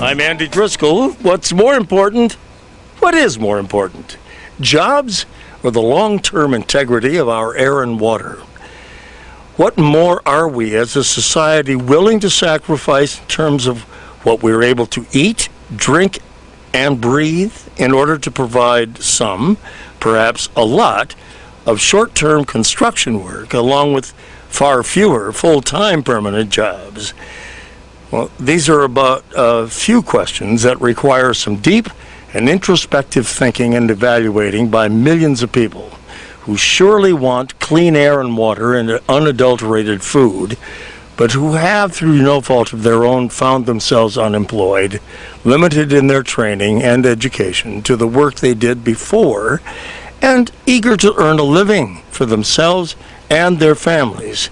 I'm Andy Driscoll. What's more important? What is more important? Jobs or the long-term integrity of our air and water? What more are we as a society willing to sacrifice in terms of what we're able to eat, drink, and breathe in order to provide some, perhaps a lot, of short-term construction work, along with far fewer full-time permanent jobs? Well, these are about a few questions that require some deep and introspective thinking and evaluating by millions of people who surely want clean air and water and unadulterated food, but who have, through no fault of their own, found themselves unemployed, limited in their training and education to the work they did before, and eager to earn a living for themselves and their families.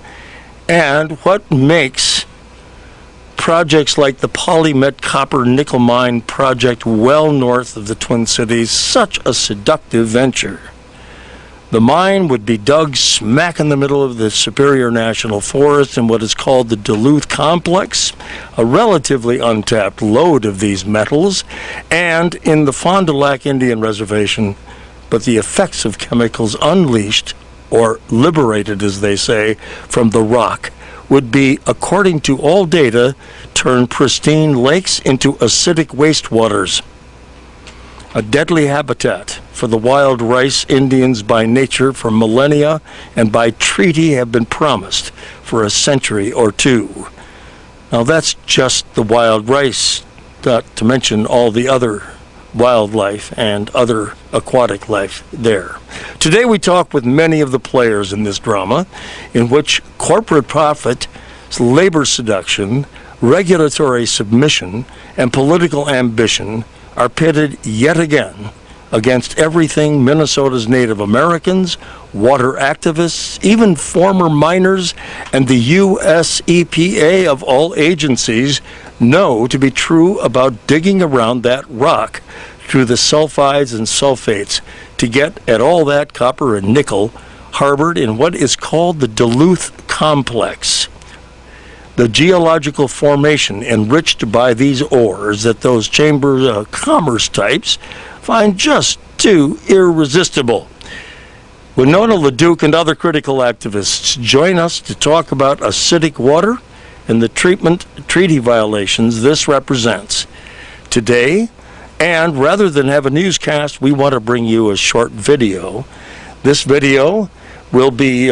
And what makes projects like the Polymet Copper Nickel Mine project well north of the Twin Cities such a seductive venture? The mine would be dug smack in the middle of the Superior National Forest in what is called the Duluth Complex, a relatively untapped lode of these metals, and in the Fond du Lac Indian Reservation, but the effects of chemicals unleashed, or liberated as they say, from the rock would be, according to all data, turn pristine lakes into acidic wastewaters. A deadly habitat for the wild rice Indians by nature for millennia and by treaty have been promised for a century or two. Now that's just the wild rice, not to mention all the other wildlife and other aquatic life there. Today we talk with many of the players in this drama, in which corporate profit, labor seduction, regulatory submission, and political ambition are pitted yet again against everything Minnesota's Native Americans, water activists, even former miners, and the U.S. EPA of all agencies know to be true about digging around that rock through the sulfides and sulfates to get at all that copper and nickel harbored in what is called the Duluth Complex. The geological formation enriched by these ores that those Chamber of Commerce types find just too irresistible. Winona LaDuke and other critical activists join us to talk about acidic water and the treaty violations this represents. Today, and rather than have a newscast, we want to bring you a short video. This video will be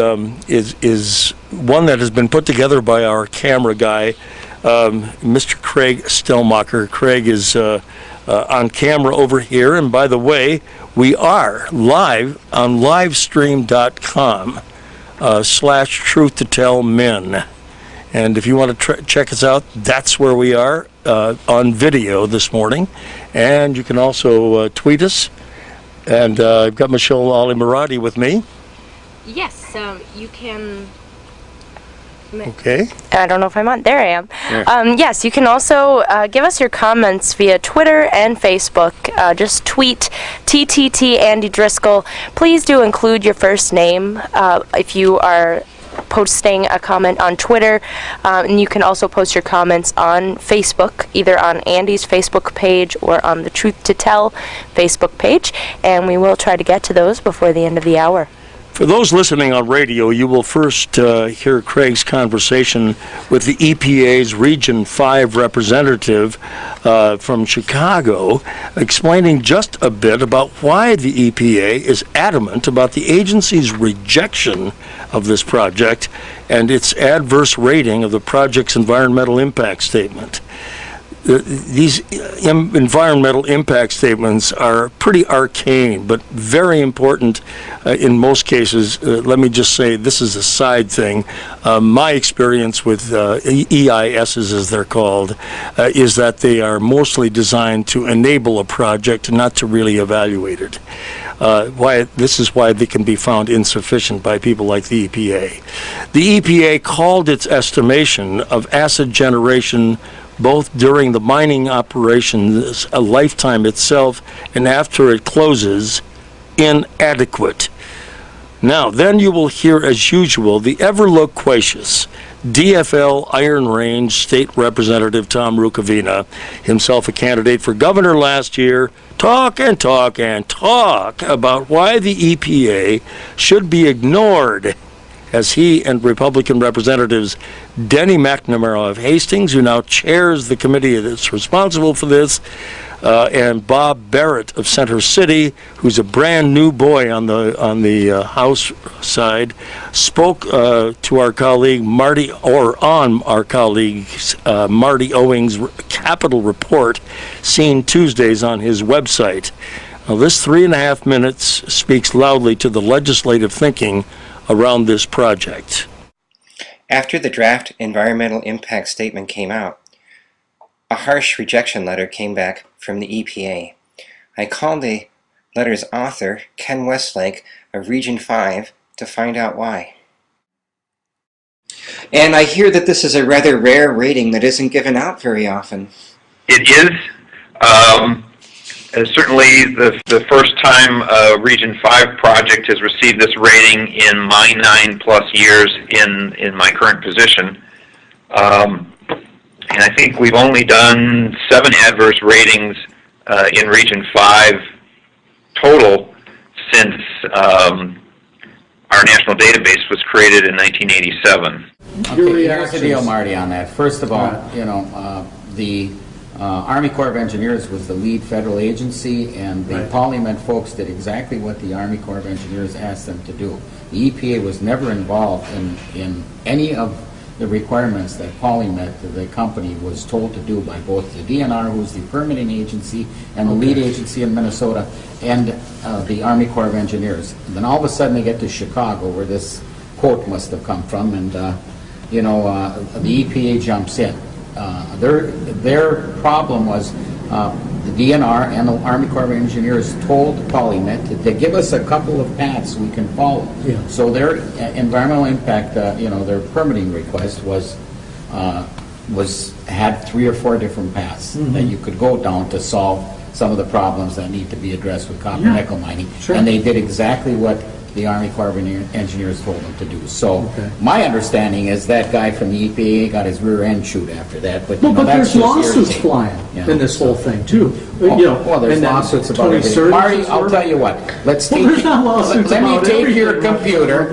is one that has been put together by our camera guy, Mr. Craig Stelmacher. Craig is on camera over here, and by the way, we are live on livestream.com /TruthToTellMen. And if you want to check us out, that's where we are on video this morning. And you can also tweet us. And I've got Michele Alimoradi with me. Yes, you can... Okay. I don't know if I'm on. There I am. Yeah. Yes, you can also give us your comments via Twitter and Facebook. Just tweet TTT Andy Driscoll. Please do include your first name if you are posting a comment on Twitter, and you can also post your comments on Facebook, either on Andy's Facebook page or on the Truth to Tell Facebook page, and we will try to get to those before the end of the hour. For those listening on radio, you will first hear Craig's conversation with the EPA's Region 5 representative from Chicago, explaining just a bit about why the EPA is adamant about the agency's rejection of this project and its adverse rating of the project's environmental impact statement. These environmental impact statements are pretty arcane, but very important in most cases. Let me just say, this is a side thing. My experience with EISs, as they're called, is that they are mostly designed to enable a project, not to really evaluate it. This is why they can be found insufficient by people like the EPA. The EPA called its estimation of acid generation both during the mining operation's lifetime itself and after it closes, inadequate. Now, then you will hear, as usual, the ever loquacious DFL Iron Range State Representative Tom Rukavina, himself a candidate for governor last year, talk and talk and talk about why the EPA should be ignored, as he and Republican Representatives Denny McNamara of Hastings, who now chairs the committee that's responsible for this, and Bob Barrett of Center City, who's a brand new boy on the House side, spoke to our colleague Marty Owing's Capitol Report, seen Tuesdays on his website. Now, this 3.5 minutes speaks loudly to the legislative thinking around this project. After the draft environmental impact statement came out, a harsh rejection letter came back from the EPA. I called the letter's author, Ken Westlake of Region 5, to find out why. And I hear that this is a rather rare rating that isn't given out very often. It is. Certainly the first time a Region 5 project has received this rating in my 9+ years in my current position. And I think we've only done 7 adverse ratings in Region 5 total since our national database was created in 1987. Okay, here's the deal, Marty, on that. First of all, the Army Corps of Engineers was the lead federal agency, and the Polymet folks did exactly what the Army Corps of Engineers asked them to do. The EPA was never involved in any of the requirements that Polymet, the company, was told to do by both the DNR, who's the permitting agency, and the lead agency in Minnesota, and the Army Corps of Engineers. And then all of a sudden they get to Chicago, where this quote must have come from, and the EPA jumps in. Their problem was the DNR and the Army Corps of Engineers told Polymet to give us a couple of paths we can follow. Yeah. So their environmental impact, their permitting request had 3 or 4 different paths that you could go down to solve some of the problems that need to be addressed with copper nickel mining. Sure. And they did exactly what the Army Corps of Engineers told them to do. So my understanding is that guy from the EPA got his rear end chewed after that. But, but there's lawsuits flying in this whole thing too. Well, there's lawsuits about everything. Marty, I'll tell you what. Let me take your computer,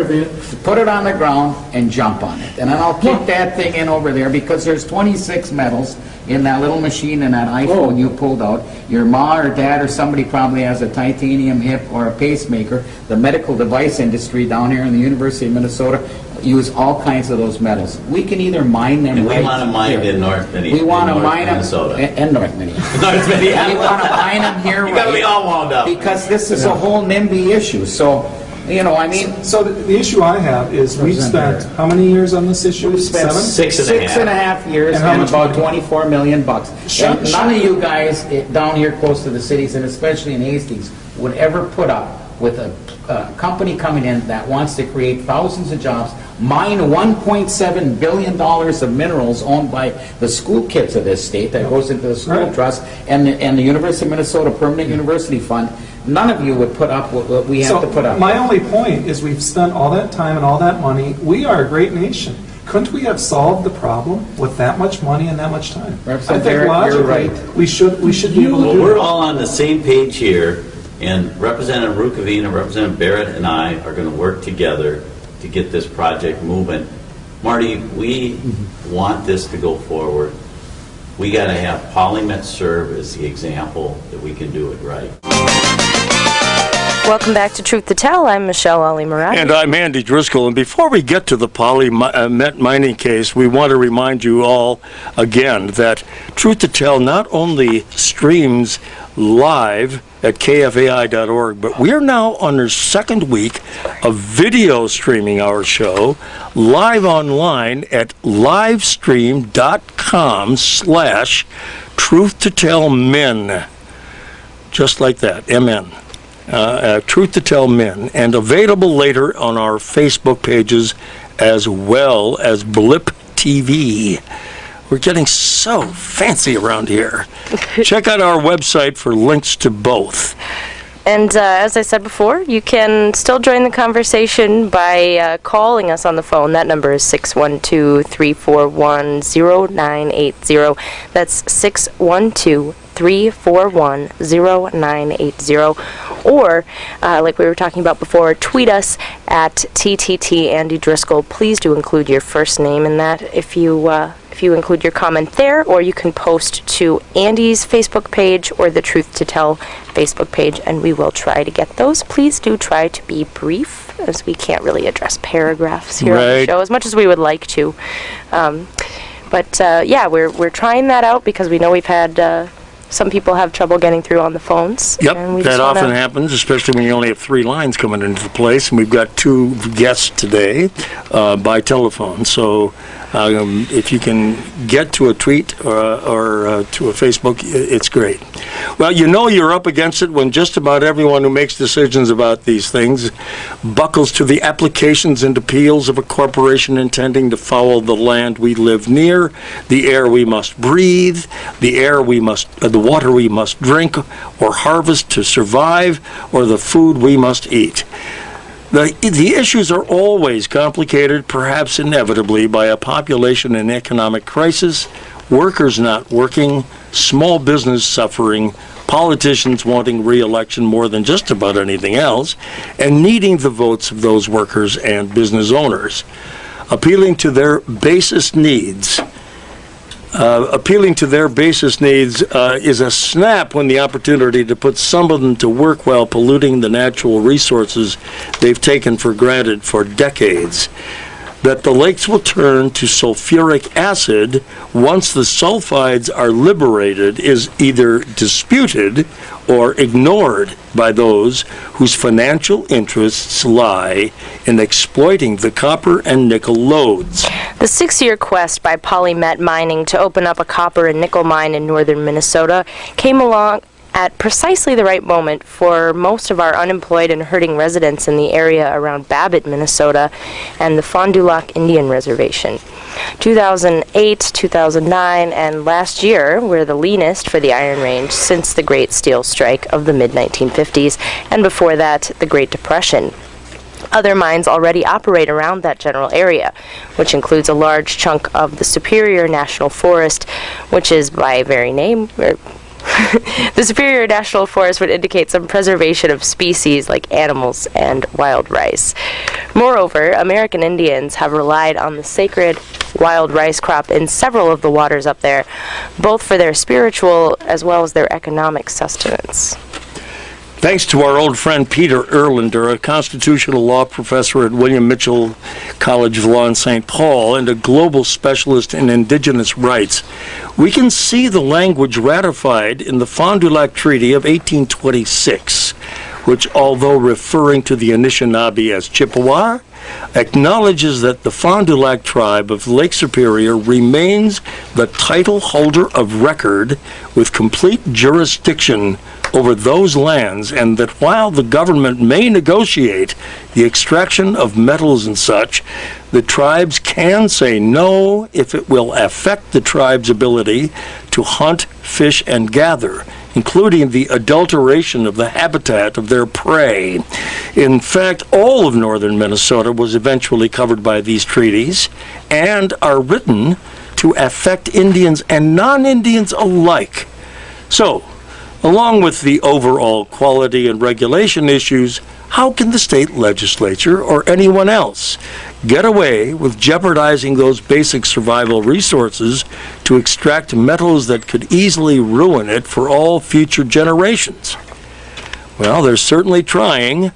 put it on the ground, and jump on it. And then I'll kick that thing in over there, because there's 26 metals in that little machine in that iPhone you pulled out. Your ma or dad or somebody probably has a titanium hip or a pacemaker. The medical device industry down here in the University of Minnesota use all kinds of those metals. We can either mine them. And we want to mine in North Minnesota. We want to mine them in North Minnesota. North Minnesota. We want to mine them here. You got to be all wound up. Because this is a whole NIMBY issue. So, So the issue I have is we've spent how many years on this issue? We've spent 7? 6.5 years and about $24 million. And none of you guys down here close to the cities, and especially in Hastings, would ever put up with a company coming in that wants to create thousands of jobs, mine $1.7 billion of minerals owned by the school kids of this state that goes into the school trust and the University of Minnesota Permanent University Fund. None of you would put up what we have to put up. My only point is we've spent all that time and all that money. We are a great nation. Couldn't we have solved the problem with that much money and that much time? I think logically we should be able to do we're all on the same page here, and Representative Rukavina, Representative Barrett, and I are going to work together to get this project moving. Marty, we want this to go forward. We got to have Polymet serve as the example that we can do it right. Welcome back to Truth to Tell. I'm Michele Alimoradi. And I'm Andy Driscoll. And before we get to the Polymet mining case, we want to remind you all again that Truth to Tell not only streams live at kfai.org, but we are now on our 2nd week of video streaming our show live online at livestream.com/TruthToTellMen. Just like that, MN. Truth to Tell Men, and available later on our Facebook pages as well as Blip TV. We're getting so fancy around here. Check out our website for links to both. And as I said before, you can still join the conversation by calling us on the phone. That number is 612-341-0980. That's 612-341-0980. Or, like we were talking about before, tweet us at TTT Andy Driscoll. Please do include your first name in that if you include your comment there, or you can post to Andy's Facebook page or the Truth to Tell Facebook page, and we will try to get those. Please do try to be brief, as we can't really address paragraphs here on the show as much as we would like to. But we're trying that out because we know we've had some people have trouble getting through on the phones. Yep, that often happens, especially when you only have 3 lines coming into the place, and we've got 2 guests today by telephone. So if you can get to a tweet or to a Facebook, it's great. Well, you know you're up against it when just about everyone who makes decisions about these things buckles to the applications and appeals of a corporation intending to foul the land we live near, the air we must breathe, the water we must drink or harvest to survive, or the food we must eat. The issues are always complicated, perhaps inevitably, by a population and economic crisis, workers not working, small business suffering, politicians wanting re-election more than just about anything else, and needing the votes of those workers and business owners. Appealing to their basest needs is a snap when the opportunity to put some of them to work while polluting the natural resources they've taken for granted for decades. That the lakes will turn to sulfuric acid once the sulfides are liberated is either disputed or ignored by those whose financial interests lie in exploiting the copper and nickel lodes. The 6-year quest by Polymet Mining to open up a copper and nickel mine in northern Minnesota came along at precisely the right moment for most of our unemployed and hurting residents in the area around Babbitt, Minnesota, and the Fond du Lac Indian Reservation. 2008, 2009, and last year were the leanest for the Iron Range since the Great Steel Strike of the mid-1950s, and before that, the Great Depression. Other mines already operate around that general area, which includes a large chunk of the Superior National Forest, which is by very name, the Superior National Forest would indicate some preservation of species like animals and wild rice. Moreover, American Indians have relied on the sacred wild rice crop in several of the waters up there, both for their spiritual as well as their economic sustenance. Thanks to our old friend Peter Erlander, a constitutional law professor at William Mitchell College of Law in St. Paul and a global specialist in indigenous rights, we can see the language ratified in the Fond du Lac Treaty of 1826, which, although referring to the Anishinaabe as Chippewa, acknowledges that the Fond du Lac tribe of Lake Superior remains the title holder of record with complete jurisdiction over those lands, and that while the government may negotiate the extraction of metals and such, the tribes can say no if it will affect the tribe's ability to hunt, fish, and gather, including the adulteration of the habitat of their prey. In fact, all of northern Minnesota was eventually covered by these treaties and are written to affect Indians and non-Indians alike. So, along with the overall quality and regulation issues, how can the state legislature or anyone else get away with jeopardizing those basic survival resources to extract metals that could easily ruin it for all future generations? Well, they're certainly trying.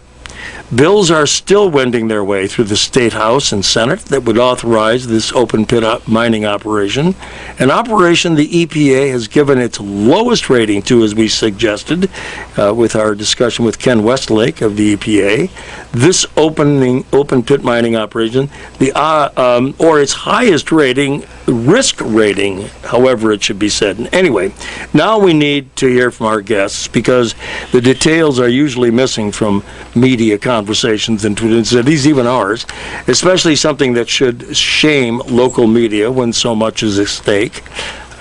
Bills are still wending their way through the State House and Senate that would authorize this open pit mining operation, an operation the EPA has given its lowest rating to, as we suggested with our discussion with Ken Westlake of the EPA. This open pit mining operation, or its highest rating, risk rating, however it should be said. Anyway, now we need to hear from our guests because the details are usually missing from media conversations in Twin Cities, even ours, especially something that should shame local media when so much is at stake.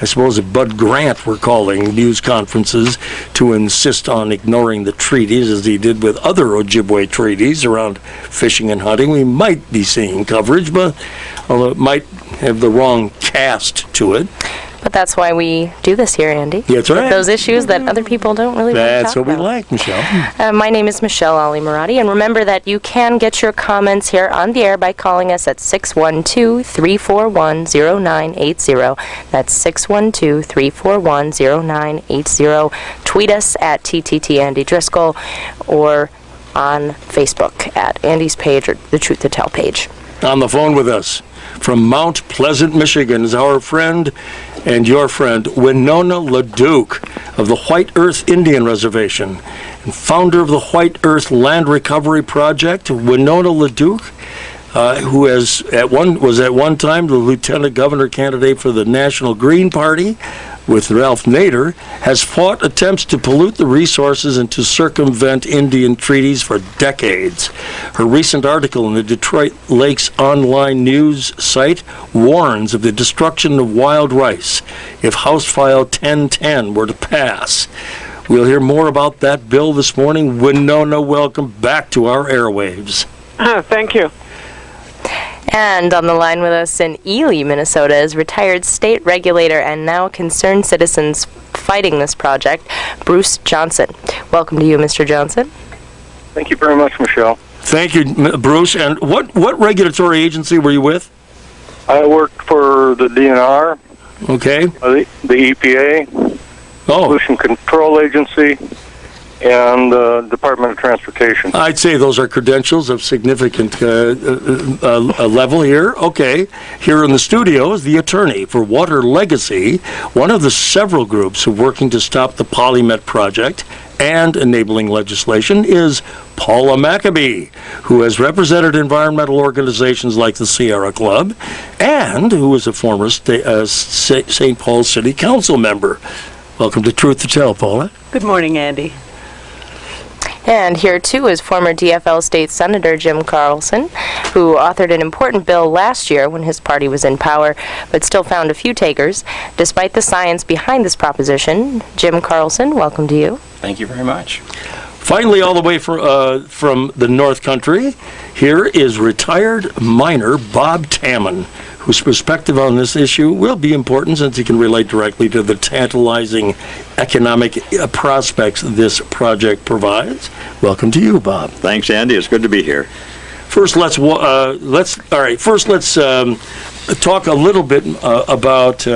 I suppose if Bud Grant were calling news conferences to insist on ignoring the treaties as he did with other Ojibwe treaties around fishing and hunting, we might be seeing coverage, but although it might have the wrong cast to it. But that's why we do this here, Andy. That's right. Those issues that other people don't really want to That's talk what we about. like, Michelle. My name is Michele Alimoradi, and remember that you can get your comments here on the air by calling us at 612-341-0980. That's 612-341-0980. Tweet us at TTT Andy Driscoll or on Facebook at Andy's page or the Truth to Tell page. On the phone with us from Mount Pleasant, Michigan, is our friend and your friend, Winona LaDuke of the White Earth Indian Reservation and founder of the White Earth Land Recovery Project. Winona LaDuke, who was at one time the lieutenant governor candidate for the National Green Party with Ralph Nader, has fought attempts to pollute the resources and to circumvent Indian treaties for decades. Her recent article in the Detroit Lakes online news site warns of the destruction of wild rice if House File 1010 were to pass. We'll hear more about that bill this morning. Winona, welcome back to our airwaves. Thank you. And on the line with us in Ely, Minnesota, is retired state regulator and now concerned citizens fighting this project, Bruce Johnson. Welcome to you, Mr. Johnson. Thank you very much, Michelle. Thank you, Bruce. And what regulatory agency were you with? I worked for the DNR, Okay. the EPA, Oh, Pollution Control Agency, and the Department of Transportation. I'd say those are credentials of significant level here. Okay. Here in the studio is the attorney for Water Legacy, one of the several groups who are working to stop the Polymet project and enabling legislation is Paula Maccabee, who has represented environmental organizations like the Sierra Club and who is a former St. Paul City Council member. Welcome to Truth to Tell, Paula. Good morning, Andy. And here, too, is former DFL State Senator Jim Carlson, who authored an important bill last year when his party was in power, but still found a few takers. Despite the science behind this proposition, Jim Carlson, welcome to you. Thank you very much. Finally, all the way from the North Country, here is retired miner Bob Tammen, whose perspective on this issue will be important since he can relate directly to the tantalizing economic prospects this project provides. Welcome to you, Bob. Thanks, Andy. It's good to be here. First, let's talk a little bit about.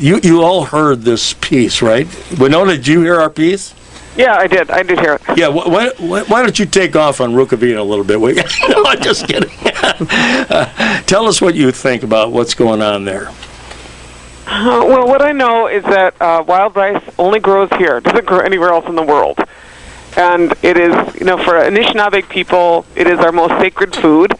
You all heard this piece, right? Winona, did you hear our piece? Yeah, I did. I did hear it. Yeah, why don't you take off on Rukavina a little bit? No, I'm just kidding. Tell us what you think about what's going on there. Well, what I know is that wild rice only grows here. It doesn't grow anywhere else in the world. And it is, for Anishinaabe people, it is our most sacred food.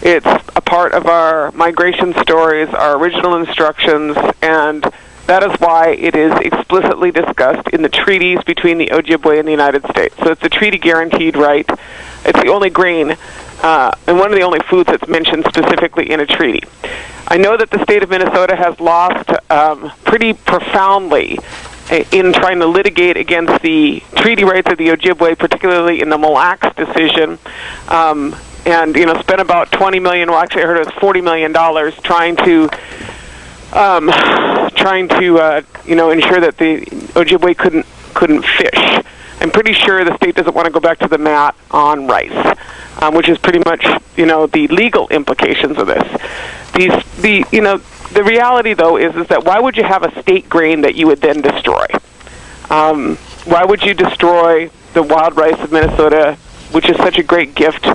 It's a part of our migration stories, our original instructions, and that is why it is explicitly discussed in the treaties between the Ojibwe and the United States. So it's a treaty-guaranteed right. It's the only grain and one of the only foods that's mentioned specifically in a treaty. I know that the state of Minnesota has lost pretty profoundly in trying to litigate against the treaty rights of the Ojibwe, particularly in the Mille Lacs decision, and spent about $20 million. Well, actually, I heard it was $40 million trying to ensure that the Ojibwe couldn't fish. I'm pretty sure the state doesn't want to go back to the mat on rice, which is pretty much the legal implications of this. The reality though is that why would you have a state grain that you would then destroy? Why would you destroy the wild rice of Minnesota, which is such a great gift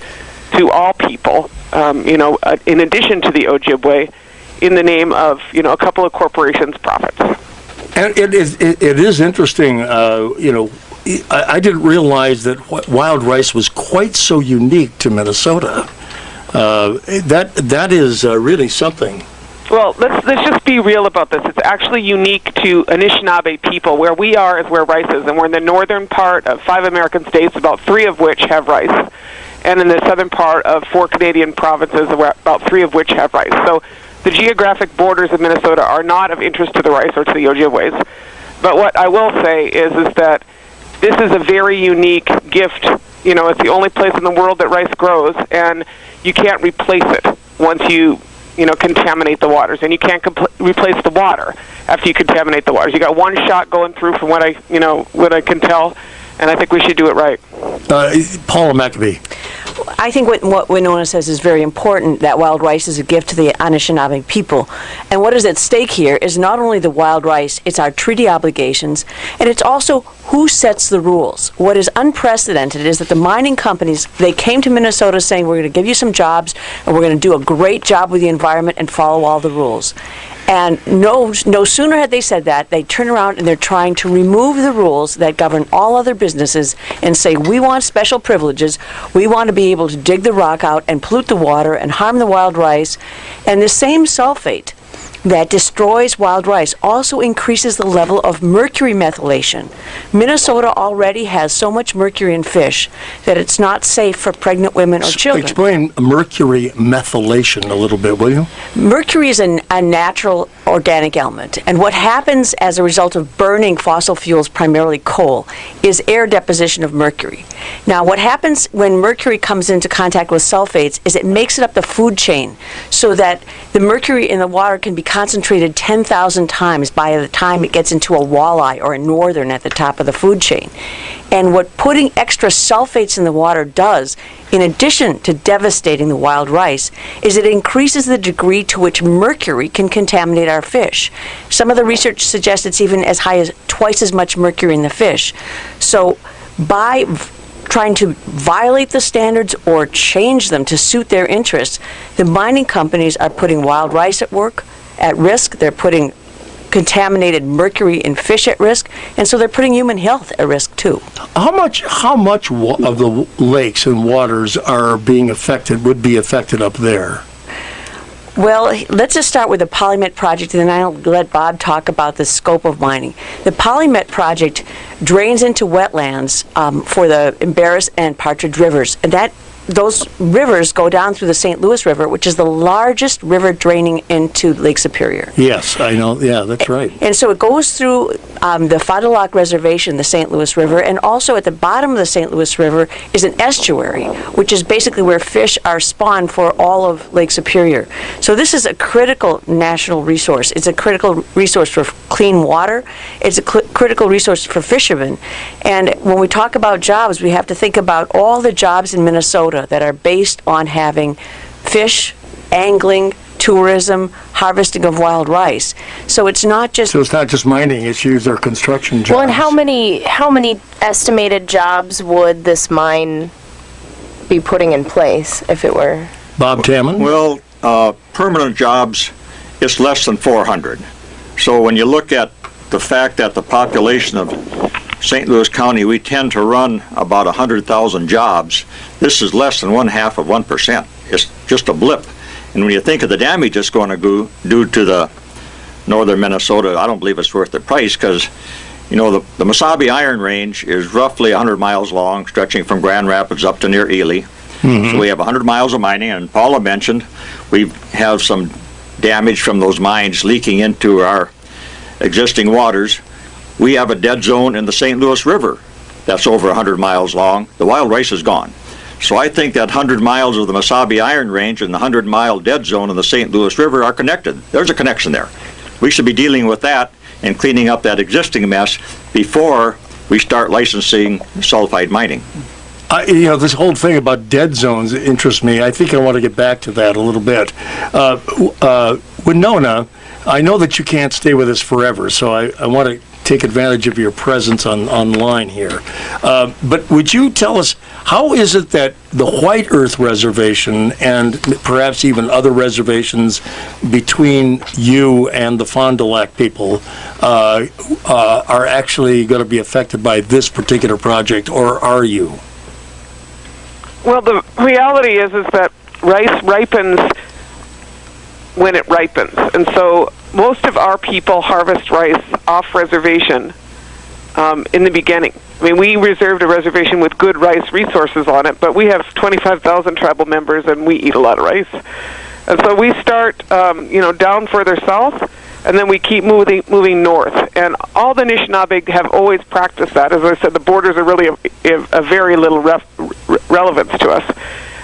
to all people? In addition to the Ojibwe, in the name of a couple of corporations' profits. And it is interesting. I didn't realize that wild rice was quite so unique to Minnesota. That is really something. Well, let's just be real about this. It's actually unique to Anishinaabe people. Where we are is where rice is, and we're in the northern part of 5 American states, about 3 of which have rice, and in the southern part of 4 Canadian provinces, about 3 of which have rice. So the geographic borders of Minnesota are not of interest to the rice or to the Ojibways. But what I will say is that this is a very unique gift. You know, it's the only place in the world that rice grows, and you can't replace it once you contaminate the waters, and you can't replace the water after you contaminate the waters. You got one shot going through, from what I can tell, and I think we should do it right. Paula Maccabee. I think what Winona says is very important, that wild rice is a gift to the Anishinaabe people. And what is at stake here is not only the wild rice, it's our treaty obligations, and it's also who sets the rules. What is unprecedented is that the mining companies, they came to Minnesota saying, we're going to give you some jobs, and we're going to do a great job with the environment and follow all the rules. And no sooner had they said that, they turn around and they're trying to remove the rules that govern all other businesses and say, we want special privileges, we want to be able to dig the rock out and pollute the water and harm the wild rice. And the same sulfate that destroys wild rice also increases the level of mercury methylation. Minnesota already has so much mercury in fish that it's not safe for pregnant women or children. Explain mercury methylation a little bit, will you? Mercury is a natural organic element, and what happens as a result of burning fossil fuels, primarily coal, is air deposition of mercury. Now, what happens when mercury comes into contact with sulfates is it makes it up the food chain so that the mercury in the water can be concentrated 10,000 times by the time it gets into a walleye or a northern at the top of the food chain. And what putting extra sulfates in the water does, in addition to devastating the wild rice, is it increases the degree to which mercury can contaminate our fish. Some of the research suggests it's even as high as twice as much mercury in the fish. So by trying to violate the standards or change them to suit their interests, the mining companies are putting wild rice at risk. They're putting contaminated mercury in fish at risk, and so they're putting human health at risk too. How much of the lakes and waters would be affected up there? Well, let's just start with the Polymet Project, and then I'll let Bob talk about the scope of mining. The Polymet Project drains into wetlands for the Barrett and Partridge rivers, and those rivers go down through the St. Louis River, which is the largest river draining into Lake Superior. Yes, I know. Yeah, that's right. And so it goes through the Fond du Lac Reservation, the St. Louis River, and also at the bottom of the St. Louis River is an estuary, which is basically where fish are spawned for all of Lake Superior. So this is a critical national resource. It's a critical resource for clean water. It's a critical resource for fishermen. And when we talk about jobs, we have to think about all the jobs in Minnesota that are based on having fish, angling, tourism, harvesting of wild rice. So it's not just mining issues or construction jobs. Well, and how many estimated jobs would this mine be putting in place if it were? Bob Tammen? Well, permanent jobs, it's less than 400. So when you look at the fact that the population of St. Louis County, we tend to run about 100,000 jobs. This is less than 1/2%. It's just a blip. And when you think of the damage it's going to do to the northern Minnesota, I don't believe it's worth the price, because the Macabee Iron Range is roughly 100 miles long, stretching from Grand Rapids up to near Ely. Mm-hmm. So we have 100 miles of mining, and Paula mentioned we have some damage from those mines leaking into our existing waters. We have a dead zone in the St. Louis River that's over 100 miles long. The wild rice is gone. So I think that 100 miles of the Macabee Iron Range and the 100-mile dead zone in the St. Louis River are connected. There's a connection there. We should be dealing with that and cleaning up that existing mess before we start licensing sulfide mining. This whole thing about dead zones interests me. I think I want to get back to that a little bit. Winona, I know that you can't stay with us forever, so I want to take advantage of your presence online here. But would you tell us, how is it that the White Earth Reservation and perhaps even other reservations between you and the Fond du Lac people are actually going to be affected by this particular project, or are you? Well, the reality is that rice ripens when it ripens, and so most of our people harvest rice off reservation in the beginning. I mean, we reserved a reservation with good rice resources on it, but we have 25,000 tribal members, and we eat a lot of rice. And so we start, down further south, and then we keep moving north. And all the Anishinaabe have always practiced that. As I said, the borders are really a very little relevance to us.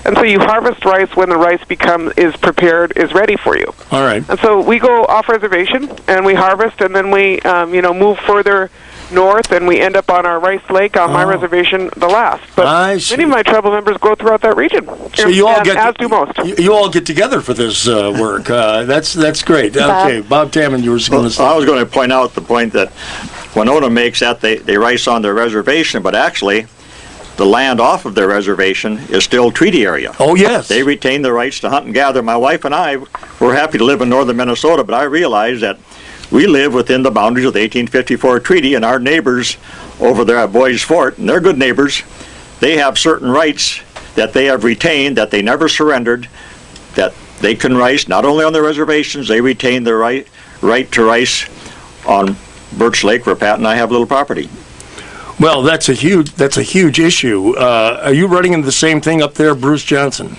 And so you harvest rice when the rice is ready for you. All right. And so we go off reservation and we harvest, and then we move further north, and we end up on our rice lake on my reservation the last. But many of my tribal members go throughout that region. So you all as do most. You all get together for this work. That's great. Okay, Bob Tammen, you were going to say. I was going to point out the point that Winona makes that they rice on their reservation, but actually the land off of their reservation is still treaty area. Oh, yes. They retain the rights to hunt and gather. My wife and I were happy to live in northern Minnesota, but I realized that we live within the boundaries of the 1854 treaty, and our neighbors over there at Boys Fort, and they're good neighbors, they have certain rights that they have retained, that they never surrendered, that they can rice not only on their reservations, they retain their right to rice on Birch Lake, where Pat and I have a little property. Well, that's a huge issue. Are you running into the same thing up there, Bruce Johnson?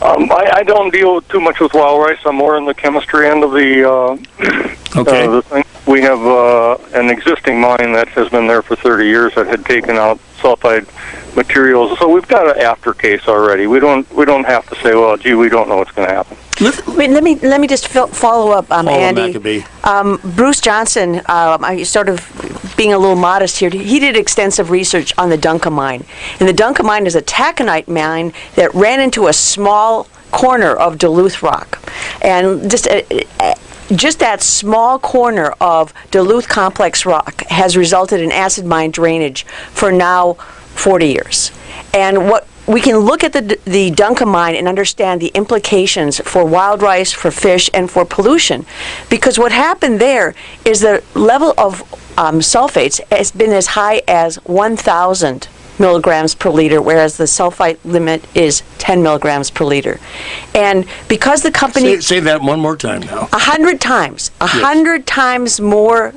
I don't deal too much with wild rice. I'm more in the chemistry end of the thing. We have an existing mine that has been there for 30 years that had taken out sulfide materials. So we've got an after case already. We don't have to say, well, gee, we don't know what's going to happen. Let me just follow up, Andy. Maccabee. Bruce Johnson, sort of being a little modest here, he did extensive research on the Dunca mine. And the Dunca mine is a taconite mine that ran into a small corner of Duluth rock. And just that small corner of Duluth complex rock has resulted in acid mine drainage for now 40 years. And what we can look at the Dunca mine and understand the implications for wild rice, for fish, and for pollution. Because what happened there is the level of sulfates has been as high as 1,000 milligrams per liter, whereas the sulfite limit is 10 milligrams per liter. And because the company... Say that one more time now. 100 times. 100 times more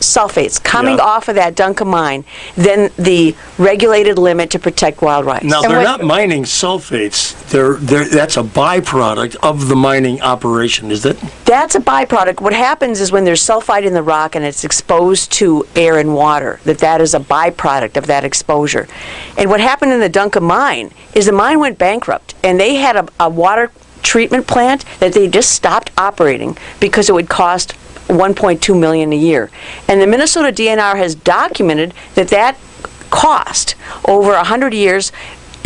sulfates coming off of that Dunca mine than the regulated limit to protect wild rice. Now, they're not mining sulfates. That's a byproduct of the mining operation, is it? That's a byproduct. What happens is when there's sulfite in the rock and it's exposed to air and water, that is a byproduct of that exposure. And what happened in the Dunca mine is the mine went bankrupt, and they had a water treatment plant that they just stopped operating because it would cost $1.2 million a year. And the Minnesota DNR has documented that cost over 100 years.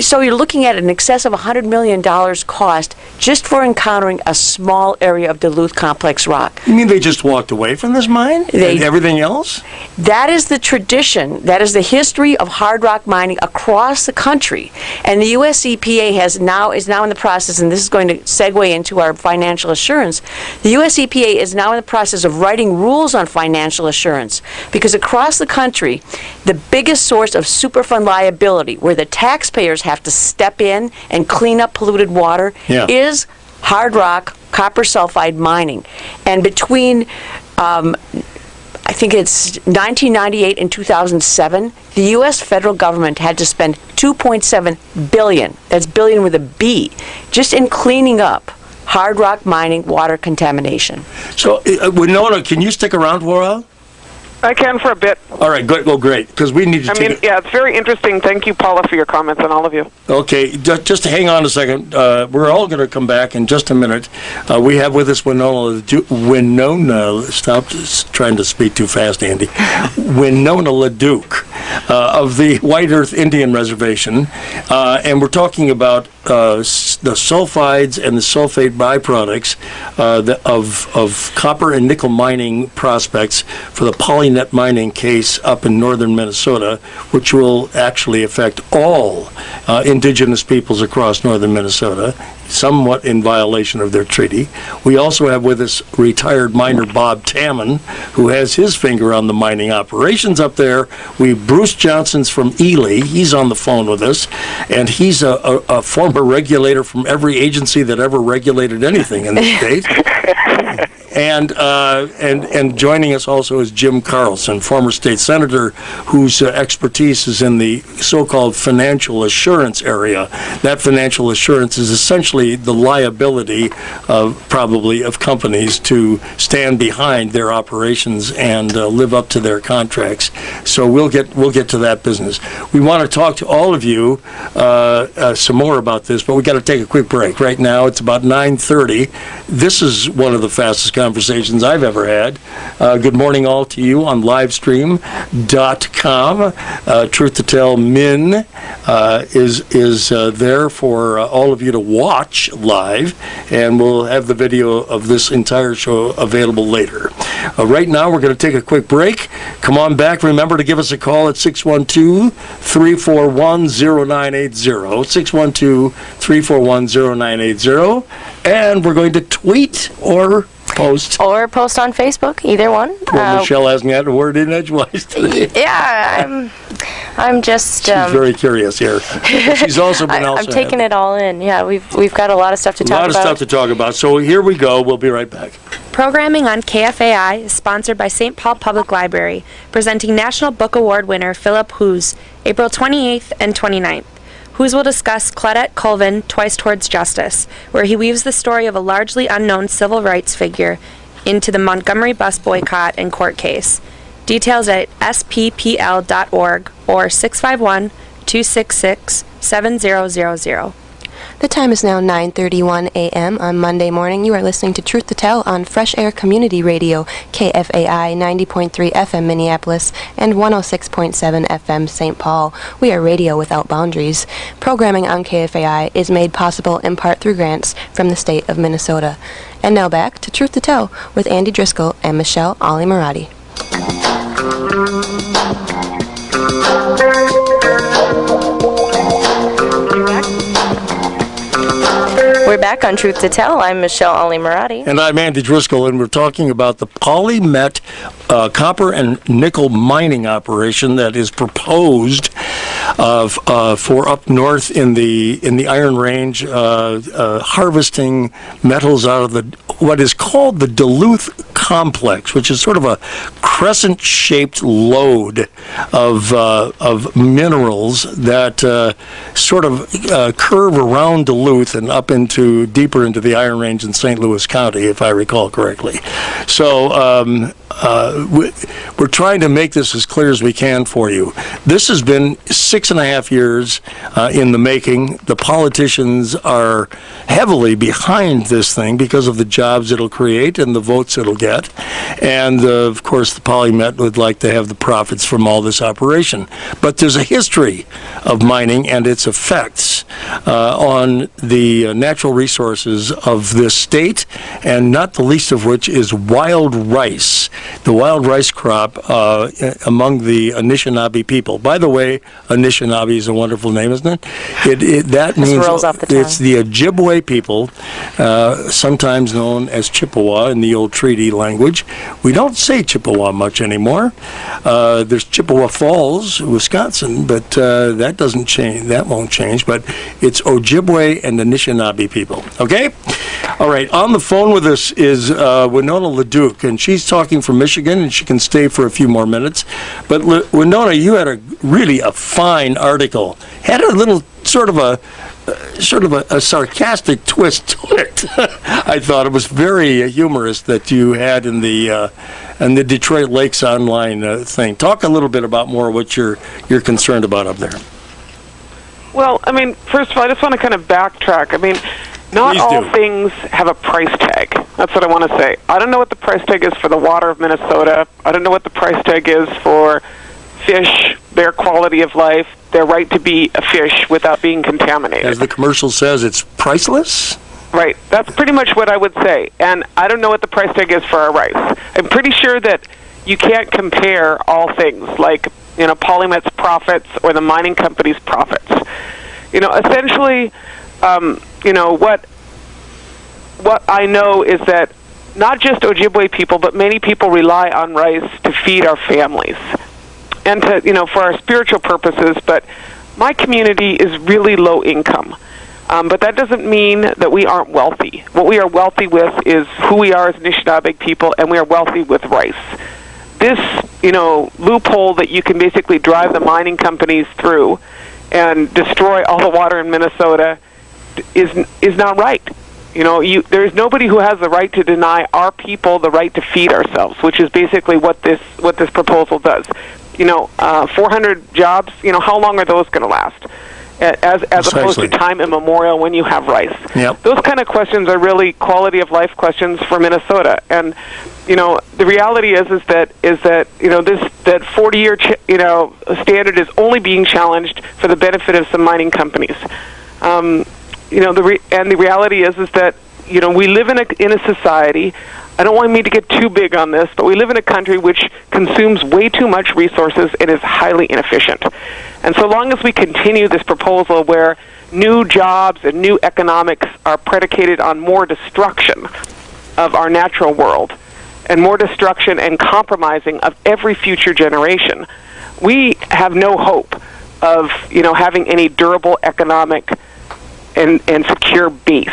So you're looking at an excess of $100 million cost just for encountering a small area of Duluth complex rock. You mean they just walked away from this mine and everything else? That is the tradition. That is the history of hard rock mining across the country. And the U.S. EPA is now in the process, and this is going to segue into our financial assurance. The U.S. EPA is now in the process of writing rules on financial assurance, because across the country, the biggest source of Superfund liability, where the taxpayers have to step in and clean up polluted water, is hard rock copper sulfide mining. And between I think it's 1998 and 2007, the U.S. federal government had to spend $2.7 billion, that's billion with a B, just in cleaning up hard rock mining water contamination. So, Winona, can you stick around for a while? I can for a bit. All right, good. Well, great, because we need to it's very interesting. Thank you, Paula, for your comments, and all of you. Okay, just hang on a second. We're all going to come back in just a minute. We have with us Winona, stop trying to speak too fast, Andy. Winona LaDuke of the White Earth Indian Reservation, and we're talking about the sulfides and the sulfate byproducts of copper and nickel mining prospects for the Polymet mining case up in northern Minnesota, which will actually affect all indigenous peoples across northern Minnesota, somewhat in violation of their treaty. We also have with us retired miner Bob Tammen, who has his finger on the mining operations up there. Bruce Johnson's from Ely. He's on the phone with us, and he's a former regulator from every agency that ever regulated anything in the state. And joining us also is Jim Carlson, former state senator, whose expertise is in the so-called financial assurance area. That financial assurance is essentially the liability of companies to stand behind their operations and live up to their contracts. So we'll get to that business. We want to talk to all of you some more about this, but we got to take a quick break. Right now it's about 9:30. This is one of the fastest conversations I've ever had. Good morning all to you on livestream.com. TruthToTell Min is there for all of you to watch live, and we'll have the video of this entire show available later. Right now we're going to take a quick break. Come on back. Remember to give us a call at 612-341-0980. 612-341-0980. And we're going to tweet or post. Or post on Facebook, either one. Well, Michele hasn't had a word in edgewise today. Yeah, I'm just... She's very curious here. But she's also been I'm taking it all in. Yeah, we've got a lot of stuff to talk about. A lot of stuff to talk about. So here we go. We'll be right back. Programming on KFAI is sponsored by St. Paul Public Library, presenting National Book Award winner Philip Hughes, April 28th and 29th. Hughes will discuss Claudette Colvin, Twice Towards Justice, where he weaves the story of a largely unknown civil rights figure into the Montgomery bus boycott and court case. Details at sppl.org or 651-266-7000. The time is now 9:31 a.m. on Monday morning. You are listening to Truth to Tell on Fresh Air Community Radio, KFAI 90.3 FM Minneapolis and 106.7 FM St. Paul. We are radio without boundaries. Programming on KFAI is made possible in part through grants from the state of Minnesota. And now back to Truth to Tell with Andy Driscoll and Michele Alimoradi. We're back on Truth to Tell. I'm Michele Alimoradi. And I'm Andy Driscoll, and we're talking about the Polymet copper and nickel mining operation that is proposed for up north in the Iron Range, harvesting metals out of what is called the Duluth Complex, which is sort of a crescent-shaped lode of minerals that sort of curve around Duluth and up deeper into the Iron Range in St. Louis County, if I recall correctly. So we're trying to make this as clear as we can for you. This has been 6.5 years in the making. The politicians are heavily behind this thing because of the jobs it'll create and the votes it'll get. And, of course, the Polymet would like to have the profits from all this operation. But there's a history of mining and its effects on the natural resources of this state, and not the least of which is wild rice, the wild rice crop among the Anishinaabe people. By the way, Anishinaabe is a wonderful name, isn't it? That means it's the Ojibwe people, sometimes known as Chippewa in the old treaty language. We don't say Chippewa much anymore. There's Chippewa Falls, Wisconsin, but that doesn't change. That won't change. But it's Ojibwe and Anishinaabe people. Okay? All right. On the phone with us is Winona LaDuke, and she's talking from Michigan, and she can stay for a few more minutes. But Winona, you had really a fine article. Had a little sort of a sarcastic twist to it. I thought it was very humorous that you had in the Detroit Lakes Online thing. Talk a little bit about more what you're concerned about up there. Well, I mean, first of all, I just want to kind of backtrack. I mean, not all things have a price tag. That's what I want to say. I don't know what the price tag is for the water of Minnesota. I don't know what the price tag is for fish, their quality of life, their right to be a fish without being contaminated. As the commercial says, it's priceless? Right. That's pretty much what I would say. And I don't know what the price tag is for our rice. I'm pretty sure that you can't compare all things, like, Polymet's profits or the mining company's profits. Essentially, what I know is that not just Ojibwe people, but many people rely on rice to feed our families and to, for our spiritual purposes. But my community is really low income. But that doesn't mean that we aren't wealthy. What we are wealthy with is who we are as Anishinaabe people, and we are wealthy with rice. This, loophole that you can basically drive the mining companies through and destroy all the water in Minnesota is not right. There is nobody who has the right to deny our people the right to feed ourselves, which is basically what this proposal does. 400 jobs. How long are those going to last? As opposed to time immemorial when you have rice. Yep. Those kind of questions are really quality of life questions for Minnesota. And the reality is that that 40-year standard is only being challenged for the benefit of some mining companies. The reality is that we live in a society. I don't want me to get too big on this, but we live in a country which consumes way too much resources and is highly inefficient. And so long as we continue this proposal where new jobs and new economics are predicated on more destruction of our natural world and more destruction and compromising of every future generation, we have no hope of having any durable economic and secure base.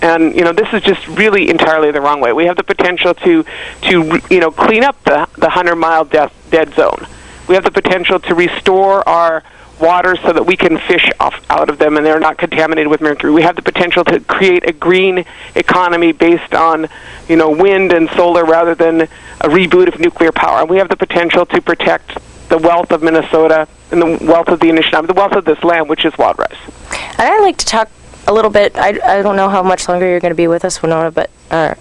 And this is just really entirely the wrong way. We have the potential to clean up the 100-mile dead zone. We have the potential to restore our waters so that we can fish out of them and they're not contaminated with mercury. We have the potential to create a green economy based on wind and solar rather than a reboot of nuclear power. And we have the potential to protect the wealth of Minnesota and the wealth of the Anishinaabe, the wealth of this land, which is wild rice. And I'd like to talk a little bit. I don't know how much longer you're going to be with us, Winona, but I'd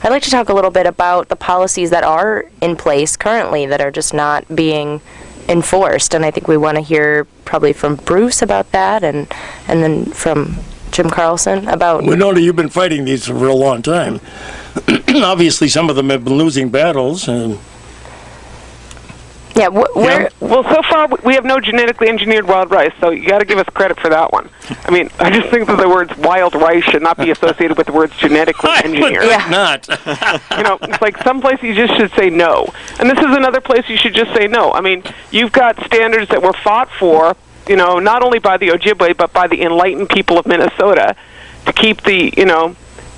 like to talk a little bit about the policies that are in place currently that are just not being enforced. And I think we want to hear probably from Bruce about that, and then from Jim Carlson about... Winona, you've been fighting these for a long time. Obviously, some of them have been losing battles. Yeah, well, so far we have no genetically engineered wild rice, so you got to give us credit for that one. I mean, I just think that the words wild rice should not be associated with the words genetically engineered. Not. It's like some place you just should say no, and this is another place you should just say no. I mean, you've got standards that were fought for, not only by the Ojibwe but by the enlightened people of Minnesota to keep the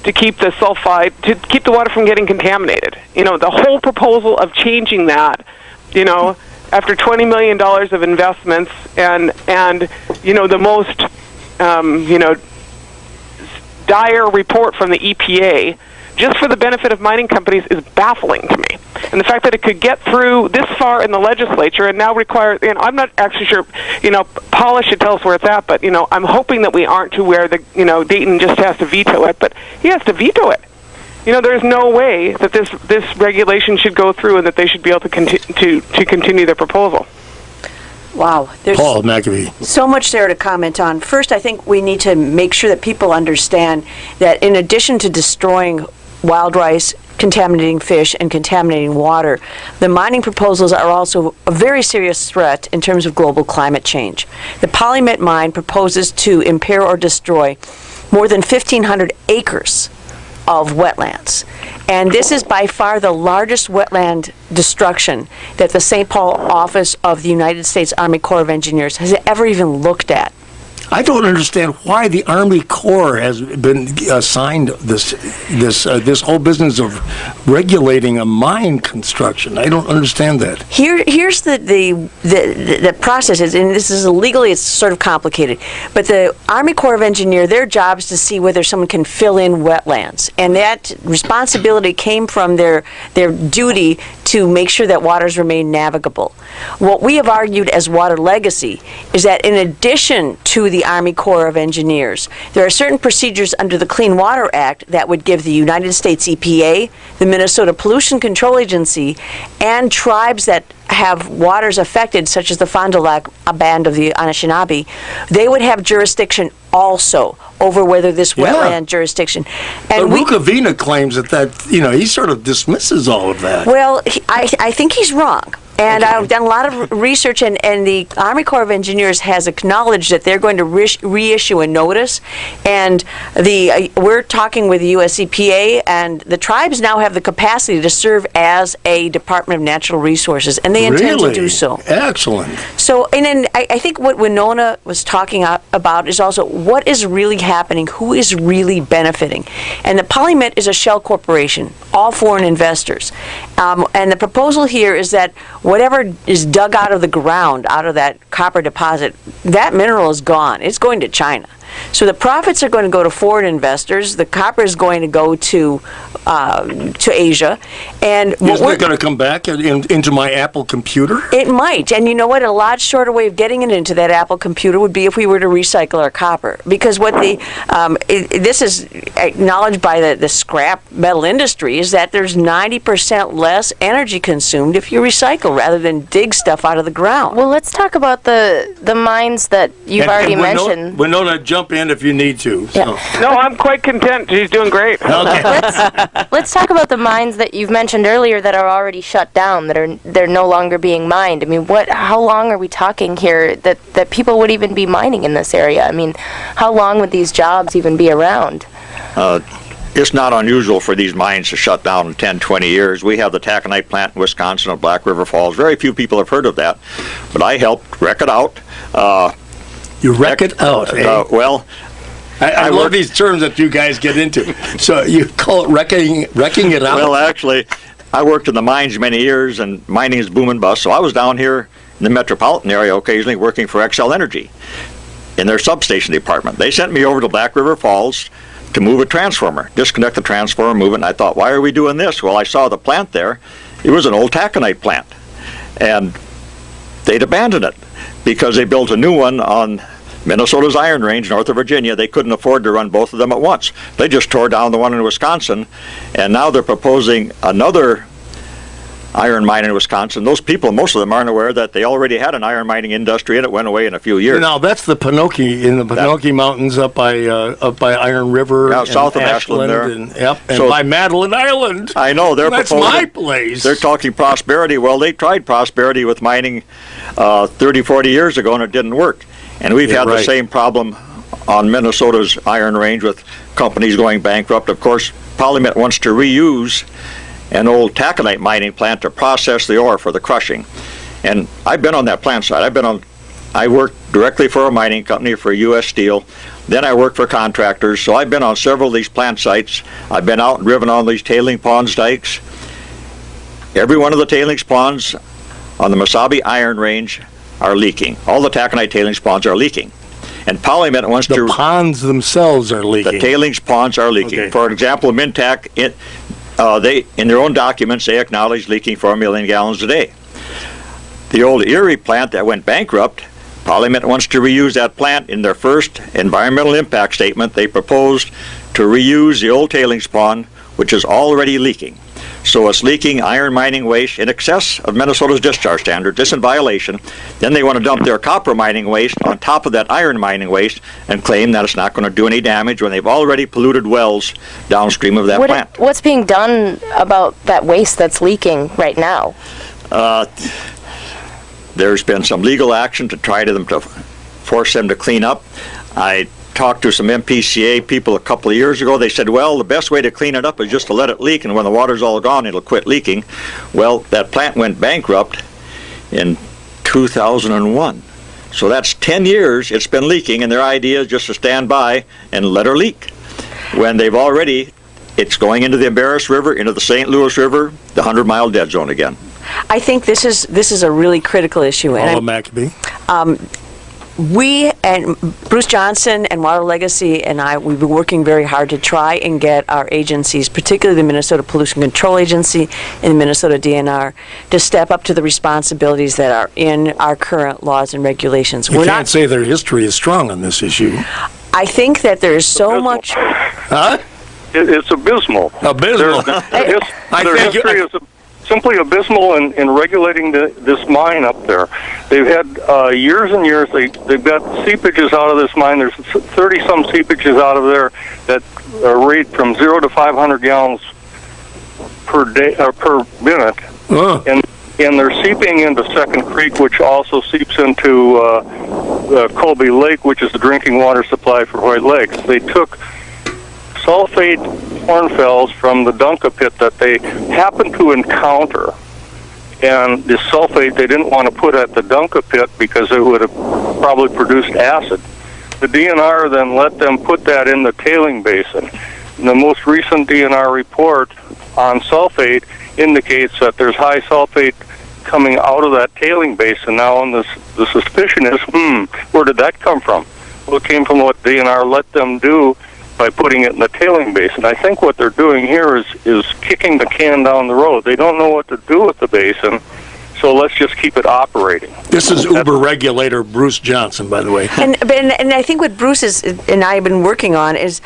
sulfide, to keep the water from getting contaminated. The whole proposal of changing that. After $20 million of investments and the most, dire report from the EPA, just for the benefit of mining companies, is baffling to me. And the fact that it could get through this far in the legislature and now require, I'm not actually sure, Paula should tell us where it's at, but, I'm hoping that we aren't to where Dayton just has to veto it, but he has to veto it. There's no way that this regulation should go through and that they should be able to continue their proposal. Wow. There's Paula Maccabee. So much there to comment on. First, I think we need to make sure that people understand that in addition to destroying wild rice, contaminating fish, and contaminating water, the mining proposals are also a very serious threat in terms of global climate change. The Polymet mine proposes to impair or destroy more than 1,500 acres of wetlands. And this is by far the largest wetland destruction that the St. Paul office of the United States Army Corps of Engineers has ever even looked at. I don't understand why the Army Corps has been assigned this whole business of regulating a mine construction. I don't understand that. Here's the process is, and this is legally it's sort of complicated, but the Army Corps of Engineers, their job is to see whether someone can fill in wetlands, and that responsibility came from their duty to make sure that waters remain navigable. What we have argued as water legacy is that in addition to the Army Corps of Engineers, there are certain procedures under the Clean Water Act that would give the United States EPA, the Minnesota Pollution Control Agency, and tribes that have waters affected, such as the Fond du Lac Band of the Anishinaabe, they would have jurisdiction also over whether this wetland jurisdiction. And Rukavina claims that he sort of dismisses all of that. Well, I think he's wrong. And I've done a lot of research, and the Army Corps of Engineers has acknowledged that they're going to reissue a notice. And we're talking with the U.S. EPA, and the tribes now have the capacity to serve as a Department of Natural Resources, and they intend to do so. Excellent. So, and then I think what Winona was talking about is also what is really happening, who is really benefiting. And the Polymet is a shell corporation, all foreign investors. And the proposal here is that whatever is dug out of the ground, out of that copper deposit, that mineral is gone. It's going to China. So the profits are going to go to foreign investors. The copper is going to go to Asia. And isn't it going to come back into my Apple computer? It might. And you know what? A lot shorter way of getting it into that Apple computer would be if we were to recycle our copper. Because what this is acknowledged by the scrap metal industry is that there's 90% less energy consumed if you recycle rather than dig stuff out of the ground. Well, let's talk about the mines that you've already mentioned. Winona, jump in if you need to. So. No, I'm quite content. She's doing great. Okay. Let's talk about the mines that you've mentioned earlier that are already shut down, they're no longer being mined. I mean, how long are we talking here that people would even be mining in this area? I mean, how long would these jobs even be around? It's not unusual for these mines to shut down in 10, 20 years. We have the taconite plant in Wisconsin at Black River Falls. Very few people have heard of that, but I helped wreck it out. You wreck it out, eh? Well, I love these terms that you guys get into. So you call it wrecking it out? Well, actually, I worked in the mines many years, and mining is boom and bust. So I was down here in the metropolitan area occasionally working for Xcel Energy in their substation department. They sent me over to Black River Falls to move a transformer, disconnect the transformer, move it, and I thought, why are we doing this? Well, I saw the plant there. It was an old taconite plant, and they'd abandoned it because they built a new one on Minnesota's Iron Range, north of Virginia. They couldn't afford to run both of them at once. They just tore down the one in Wisconsin, and now they're proposing another iron mine in Wisconsin. Those people, most of them aren't aware that they already had an iron mining industry, and it went away in a few years. Now that's the Pinocchio in the Pinocchio Mountains up by Iron River, and south of Ashland there, and by Madeline Island. I know that's my place. They're talking prosperity. Well, they tried prosperity with mining 30, 40 years ago, and it didn't work. And we've had the same problem on Minnesota's Iron Range with companies going bankrupt. Of course, Polymet wants to reuse an old taconite mining plant to process the ore for the crushing. And I've been on that plant site. I worked directly for a mining company, for U.S. Steel. Then I worked for contractors. So I've been on several of these plant sites. I've been out and driven on these tailing ponds dikes. Every one of the tailings ponds on the Macabee Iron Range are leaking. All the taconite tailings ponds are leaking. And Polymet wants the ponds themselves are leaking. The tailings ponds are leaking. Okay. For example, Mintac, they, in their own documents, they acknowledge leaking 4 million gallons a day. The old Erie plant that went bankrupt, Polymet wants to reuse that plant. In their first environmental impact statement, they proposed to reuse the old tailings pond, which is already leaking. So it's leaking iron mining waste in excess of Minnesota's discharge standards. It's in violation. Then they want to dump their copper mining waste on top of that iron mining waste and claim that it's not going to do any damage when they've already polluted wells downstream of that plant. What's being done about that waste that's leaking right now? There's been some legal action to try to force them to clean up. I talked to some MPCA people a couple of years ago. They said, well, the best way to clean it up is just to let it leak, and when the water's all gone, it'll quit leaking. Well, that plant went bankrupt in 2001. So that's 10 years it's been leaking, and their idea is just to stand by and let her leak. When it's going into the Embarrass River, into the St. Louis River, the 100-mile dead zone again. I think this is a really critical issue. Paula Maccabee. We and Bruce Johnson and Water Legacy and we've been working very hard to try and get our agencies, particularly the Minnesota Pollution Control Agency and the Minnesota DNR, to step up to the responsibilities that are in our current laws and regulations. You can't say their history is strong on this issue. I think that there is so much... Huh? It's abysmal. Abysmal. Their history is simply abysmal in regulating this mine up there. They've had years and years. They've got seepages out of this mine. There's 30-some seepages out of there that rate from 0 to 500 gallons per day per minute. And and they're seeping into Second Creek, which also seeps into Colby Lake, which is the drinking water supply for White Lakes. They took sulfate hornfels from the Dunka pit that they happened to encounter, and the sulfate they didn't want to put at the Dunka pit because it would have probably produced acid. The DNR then let them put that in the tailing basin. And the most recent DNR report on sulfate indicates that there's high sulfate coming out of that tailing basin now, and the suspicion is, where did that come from? Well, it came from what DNR let them do by putting it in the tailing basin. I think what they're doing here is kicking the can down the road. They don't know what to do with the basin, so let's just keep it operating. This is Uber regulator Bruce Johnson, by the way. And I think what Bruce and I have been working on is,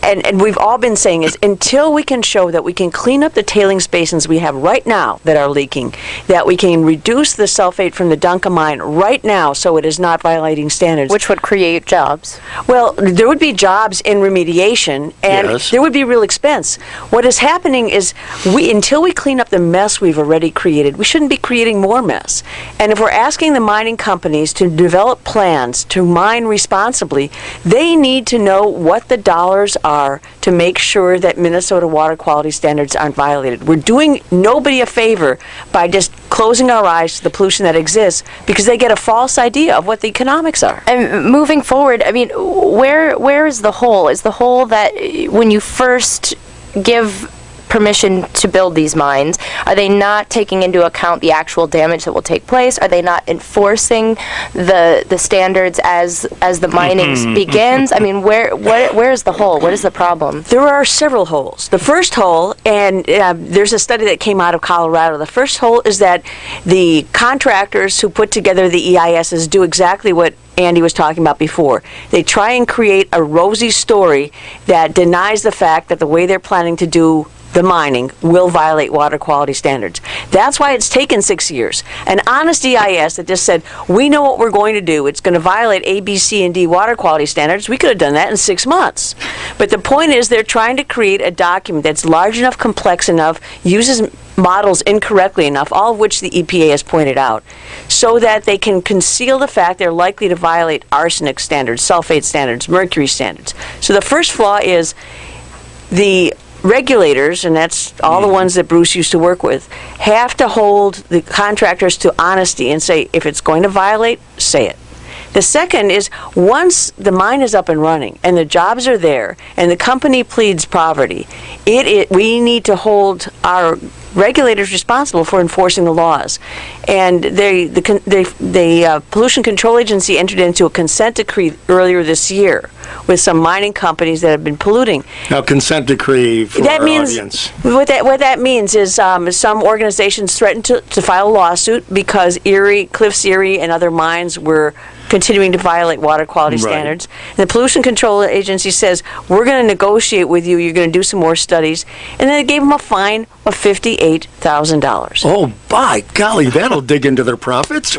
and we've all been saying, is until we can show that we can clean up the tailings basins we have right now that are leaking, that we can reduce the sulfate from the Dunka mine right now so it is not violating standards. Which would create jobs. Well, there would be jobs in remediation, and there would be real expense. What is happening is, until we clean up the mess we've already created, we shouldn't be creating more mess. And if we're asking the mining companies to develop plans to mine responsibly, they need to know what the dollars are to make sure that Minnesota water quality standards aren't violated. We're doing nobody a favor by just closing our eyes to the pollution that exists because they get a false idea of what the economics are. And moving forward, I mean, where is the hole? Is the hole that when you first give permission to build these mines, are they not taking into account the actual damage that will take place? Are they not enforcing the standards as the mining begins? I mean, where is the hole? What is the problem? There are several holes. The first hole, and there's a study that came out of Colorado, the first hole is that the contractors who put together the EISs do exactly what Andy was talking about before. They try and create a rosy story that denies the fact that the way they're planning to do the mining will violate water quality standards. That's why it's taken 6 years. An honest EIS that just said, we know what we're going to do. It's going to violate A, B, C, and D water quality standards. We could have done that in 6 months. But the point is they're trying to create a document that's large enough, complex enough, uses models incorrectly enough, all of which the EPA has pointed out, so that they can conceal the fact they're likely to violate arsenic standards, sulfate standards, mercury standards. So the first flaw is the regulators, and that's all the ones that Bruce used to work with, have to hold the contractors to honesty and say, if it's going to violate, say it. The second is, once the mine is up and running and the jobs are there and the company pleads poverty, we need to hold our regulators responsible for enforcing the laws. And the Pollution Control Agency entered into a consent decree earlier this year with some mining companies that have been polluting. Now, consent decree for our audience. What that means is some organizations threatened to file a lawsuit because Cliffs Erie and other mines were continuing to violate water quality standards. And the Pollution Control Agency says, we're going to negotiate with you, you're going to do some more studies. And then they gave them a fine of $58,000. Oh, by golly, that'll dig into their profits.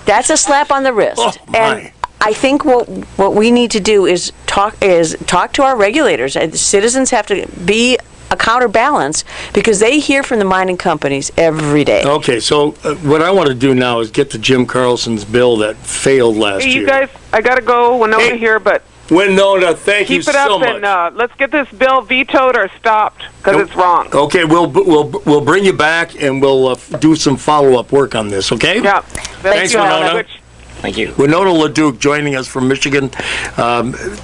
That's a slap on the wrist. Oh, my. And I think what we need to do is talk to our regulators. The citizens have to be a counterbalance because they hear from the mining companies every day. Okay, so what I want to do now is get to Jim Carlson's bill that failed last year. You guys, I got to go. Winona here, but Winona, thank you so much. Keep it up and let's get this bill vetoed or stopped because it's wrong. Okay, we'll bring you back and we'll do some follow-up work on this, okay? Yeah. Thanks, Winona. Thank you. Winona LaDuke joining us from Michigan.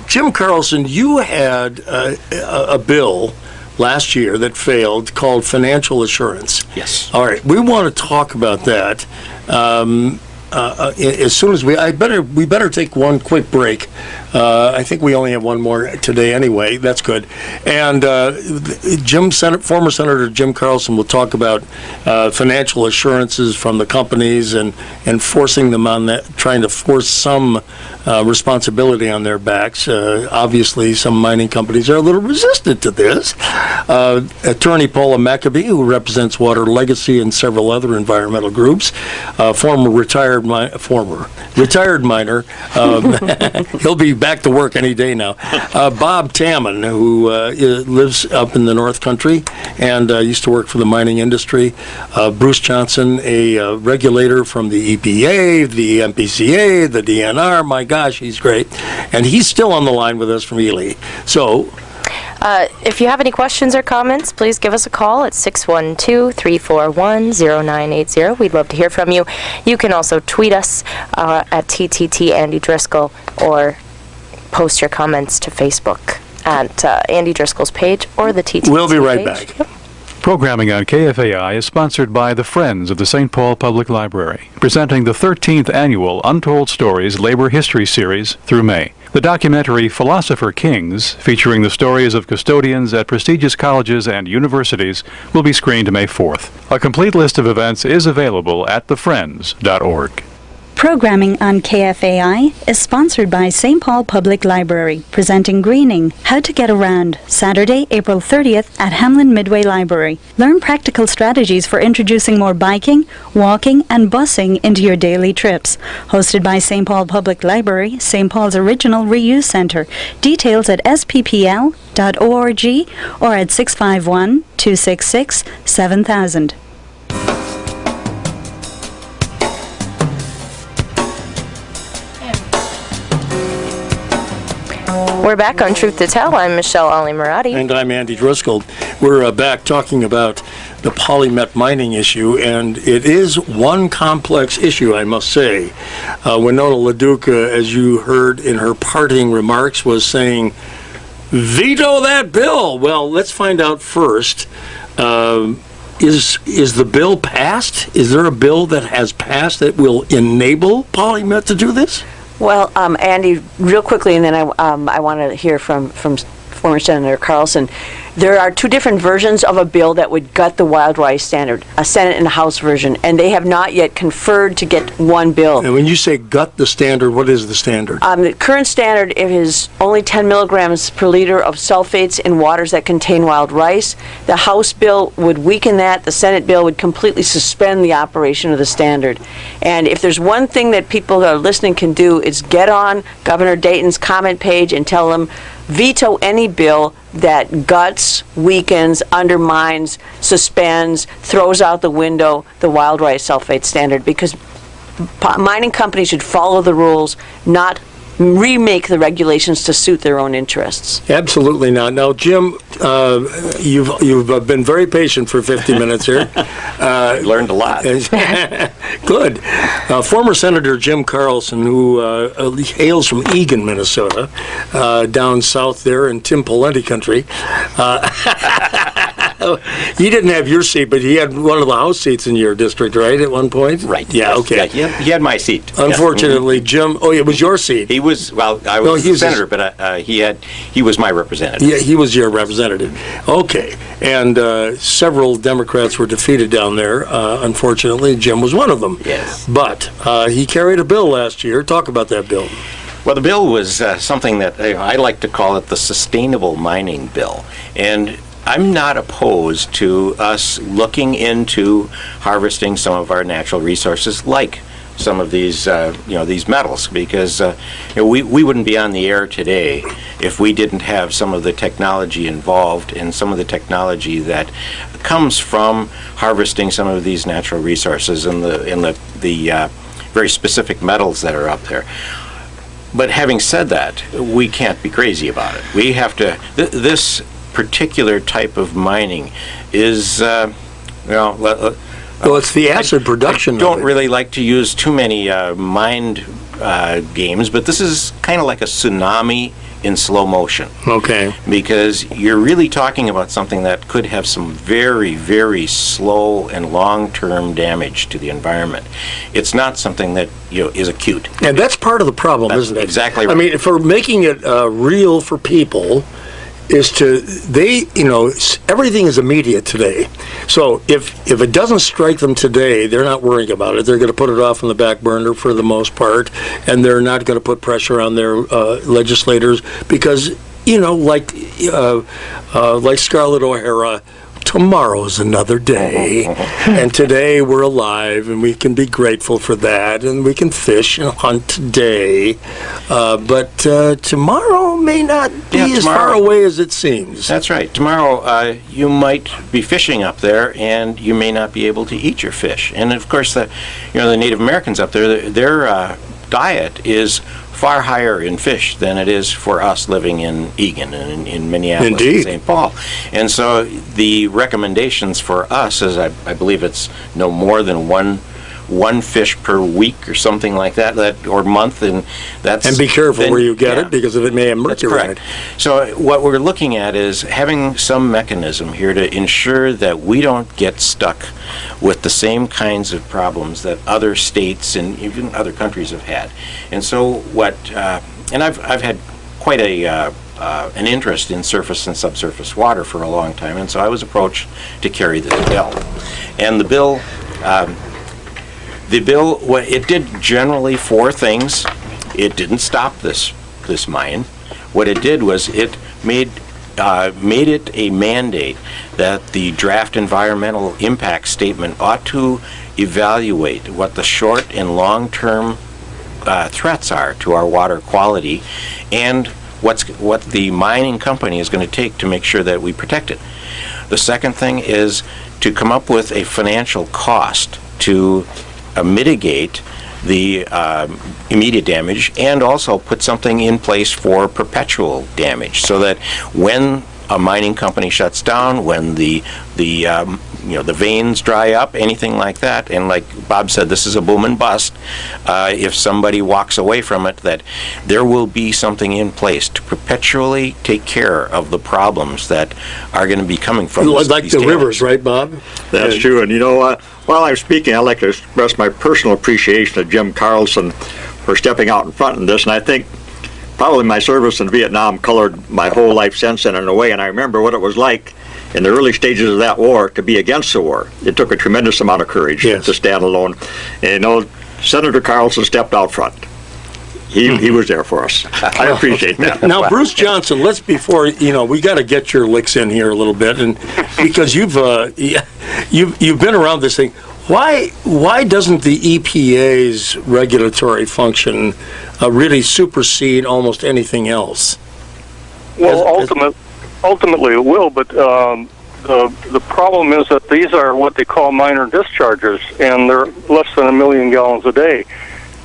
Jim Carlson, you had a bill last year that failed called financial assurance. Yes. All right, we want to talk about that as soon as we better take one quick break. I think we only have one more today anyway. That's good. And former Senator Jim Carlson will talk about financial assurances from the companies and forcing them on that, trying to force some responsibility on their backs. Obviously, some mining companies are a little resistant to this. Attorney Paula Maccabee, who represents Water Legacy and several other environmental groups, former retired miner. He'll be back back to work any day now. Bob Tammen, who lives up in the North Country and used to work for the mining industry. Bruce Johnson, a regulator from the EPA, the MPCA, the DNR. My gosh, he's great. And he's still on the line with us from Ely. So, if you have any questions or comments, please give us a call at 612-341-0980. We'd love to hear from you. You can also tweet us at TTT Andy Driscoll or post your comments to Facebook at Andy Driscoll's page or the TTT We'll be right page. back. Programming on KFAI is sponsored by the Friends of the St. Paul Public Library, presenting the 13th annual Untold Stories Labor History Series through May. The documentary Philosopher Kings, featuring the stories of custodians at prestigious colleges and universities, will be screened May 4th. A complete list of events is available at thefriends.org. Programming on KFAI is sponsored by St. Paul Public Library, presenting Greening, How to Get Around, Saturday, April 30th at Hamlin Midway Library. Learn practical strategies for introducing more biking, walking, and busing into your daily trips. Hosted by St. Paul Public Library, St. Paul's original reuse center. Details at sppl.org or at 651-266-7000. We're back on Truth to Tell. I'm Michele Alimoradi. And I'm Andy Driscoll. We're back talking about the Polymet mining issue, and it is one complex issue, I must say. Winona LaDuke, as you heard in her parting remarks, was saying, veto that bill. Well, let's find out first. Is the bill passed? Is there a bill that has passed that will enable Polymet to do this? Well, Andy, real quickly, and then I want to hear from former Senator Carlson. There are two different versions of a bill that would gut the wild rice standard, a Senate and a House version, and they have not yet conferred to get one bill. And when you say gut the standard, what is the standard? The current standard is only 10 milligrams per liter of sulfates in waters that contain wild rice. The House bill would weaken that. The Senate bill would completely suspend the operation of the standard. And if there's one thing that people that are listening can do, it's get on Governor Dayton's comment page and tell them, veto any bill that guts, weakens, undermines, suspends, throws out the window the wild rice sulfate standard, because mining companies should follow the rules, not remake the regulations to suit their own interests. Absolutely not. Now, Jim, you've been very patient for 50 minutes here. Learned a lot. Good. Former Senator Jim Carlson, who hails from Eagan, Minnesota, down south there in Tim Pawlenty country. He didn't have your seat, but he had one of the House seats in your district, right, at one point? Right. Yeah, okay. Yeah, he had my seat. Unfortunately, Jim, it was your seat. He was, well, I was the senator, but he was my representative. Yeah, he was your representative. Okay. And several Democrats were defeated down there. Unfortunately, Jim was one of them. Yes. But he carried a bill last year. Talk about that bill. Well, the bill was something that I like to call it the Sustainable Mining Bill. And I'm not opposed to us looking into harvesting some of our natural resources, like some of these, these metals, because we wouldn't be on the air today if we didn't have some of the technology involved and some of the technology that comes from harvesting some of these natural resources and the very specific metals that are up there. But having said that, we can't be crazy about it. We have to. This particular type of mining is, well, it's the acid production. I don't really like to use too many mind games, but this is kind of like a tsunami in slow motion. Okay. Because you're really talking about something that could have some very, very slow and long-term damage to the environment. It's not something that is acute. And that's part of the problem, isn't it? Exactly right. I mean, for making it real for people, is everything is immediate today. So if it doesn't strike them today, they're not worrying about it. They're going to put it off on the back burner for the most part, and they're not going to put pressure on their legislators because, like Scarlett O'Hara tomorrow's another day, and today we're alive, and we can be grateful for that, and we can fish and hunt today. But tomorrow may not be as far away as it seems. That's right. Tomorrow, you might be fishing up there, and you may not be able to eat your fish. And of course, the Native Americans up there, their diet is far higher in fish than it is for us living in Egan and in Minneapolis Indeed. and St. Paul. And so the recommendations for us is I believe it's no more than one fish per week or something like that or month, and be careful where you get it, because it may have mercury in it. So what we're looking at is having some mechanism here to ensure that we don't get stuck with the same kinds of problems that other states and even other countries have had. And so and I've had quite an interest in surface and subsurface water for a long time, and so I was approached to carry this bill. And the bill, it did generally four things. It didn't stop this mine. What it did was it made it a mandate that the draft environmental impact statement ought to evaluate what the short and long-term threats are to our water quality, and what the mining company is going to take to make sure that we protect it. The second thing is to come up with a financial cost to mitigate the immediate damage, and also put something in place for perpetual damage, so that when a mining company shuts down, when the veins dry up, anything like that, and like Bob said, this is a boom and bust. If somebody walks away from it, that there will be something in place to perpetually take care of the problems that are going to be coming from like the rivers, right, Bob? That's true. And you know what? While I'm speaking, I'd like to express my personal appreciation of Jim Carlson for stepping out in front of this, and I think probably my service in Vietnam colored my whole life since then in a way, and I remember what it was like in the early stages of that war to be against the war. It took a tremendous amount of courage to stand alone. And Senator Carlson stepped out front. He was there for us. I appreciate that. Now, Bruce Johnson, we got to get your licks in here a little bit, and because you've been around this thing. Why doesn't the EPA's regulatory function really supersede almost anything else? Well, ultimately it will, but the problem is that these are what they call minor discharges, and they're less than 1 million gallons a day.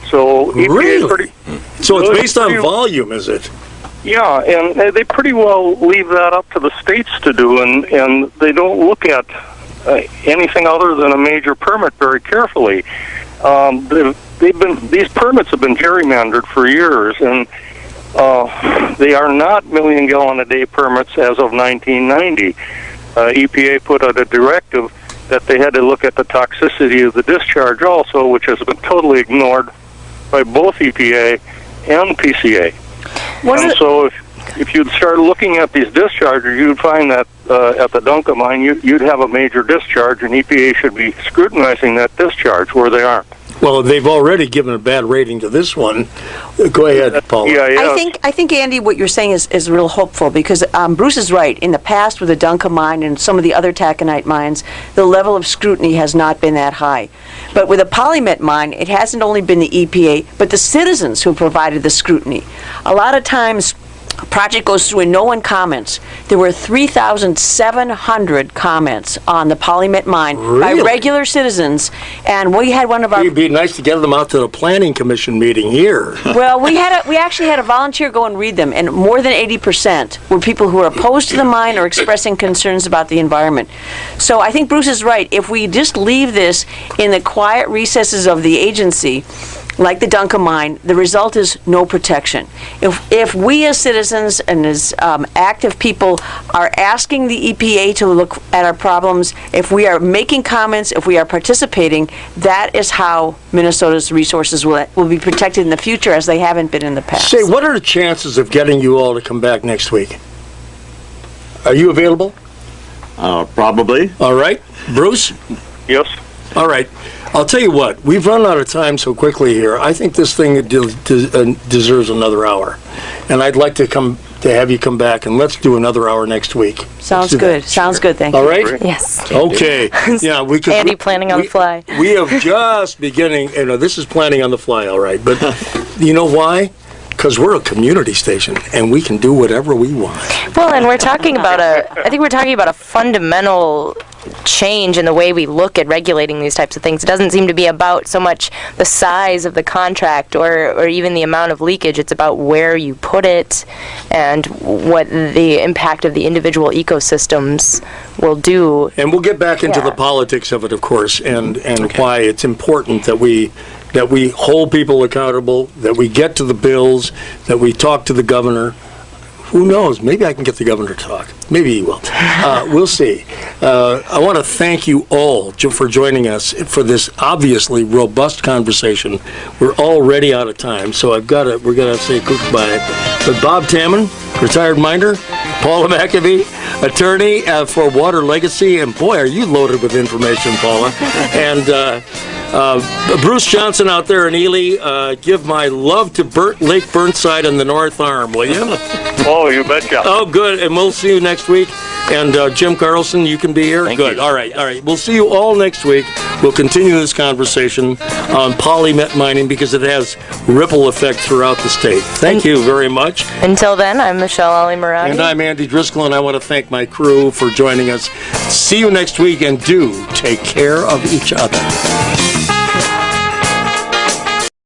So really? So it's based on volume, is it? Yeah, and they pretty well leave that up to the states to do, and they don't look at anything other than a major permit very carefully. These permits have been gerrymandered for years, and they are not million-gallon-a-day permits as of 1990. EPA put out a directive that they had to look at the toxicity of the discharge also, which has been totally ignored by both EPA and PCA. So if you'd start looking at these discharges, you'd find that at the Duncan mine, you'd have a major discharge, and EPA should be scrutinizing that discharge where they aren't. Well, they've already given a bad rating to this one. Go ahead, Paula. I think, Andy, what you're saying is real hopeful, because Bruce is right. In the past, with the Duncan mine and some of the other taconite mines, the level of scrutiny has not been that high. But with the Polymet mine, it hasn't only been the EPA, but the citizens who provided the scrutiny. A lot of times, a project goes through and no one comments. There were 3,700 comments on the Polymet mine by regular citizens, and we had one of our... It'd be nice to get them out to the planning commission meeting here. Well, we actually had a volunteer go and read them, and more than 80% were people who were opposed to the mine or expressing concerns about the environment. So I think Bruce is right. If we just leave this in the quiet recesses of the agency, like the Duncan mine, the result is no protection. If we as citizens and as active people are asking the EPA to look at our problems, if we are making comments, if we are participating, that is how Minnesota's resources will be protected in the future, as they haven't been in the past. Say, what are the chances of getting you all to come back next week? Are you available? Probably. All right. Bruce? Yes. All right. I'll tell you what, we've run out of time so quickly here. I think this thing deserves another hour. And I'd like to have you come back, and let's do another hour next week. Sounds good. Sounds good, thank you. All right? Yes. Okay. Yeah, we could. Andy planning on the fly. We have just beginning, this is planning on the fly, all right. But you know why? Because we're a community station, and we can do whatever we want. Well, and we're talking about I think we're talking about a fundamental change in the way we look at regulating these types of things. It doesn't seem to be about so much the size of the contract or even the amount of leakage. It's about where you put it and what the impact of the individual ecosystems will do. And we'll get back into the politics of it, of course, and why it's important that we hold people accountable, that we get to the bills, that we talk to the governor. Who knows? Maybe I can get the governor to talk. Maybe he will. We'll see. I want to thank you all for joining us for this obviously robust conversation. We're already out of time, so we're gonna say goodbye. But Bob Tammen, retired miner, Paula Maccabee, attorney for Water Legacy, and boy, are you loaded with information, Paula. And Bruce Johnson out there in Ely, give my love to Lake Burnside and the North Arm, will you? Oh, you betcha. Oh, good. And we'll see you next week. And Jim Carlson, you can be here? Thank good. you. All right. We'll see you all next week. We'll continue this conversation on polymet mining because it has ripple effect throughout the state. Thank you very much. Until then, I'm Michele Alimoradi. And I'm Andy Driscoll, and I want to thank my crew for joining us. See you next week, and do take care of each other.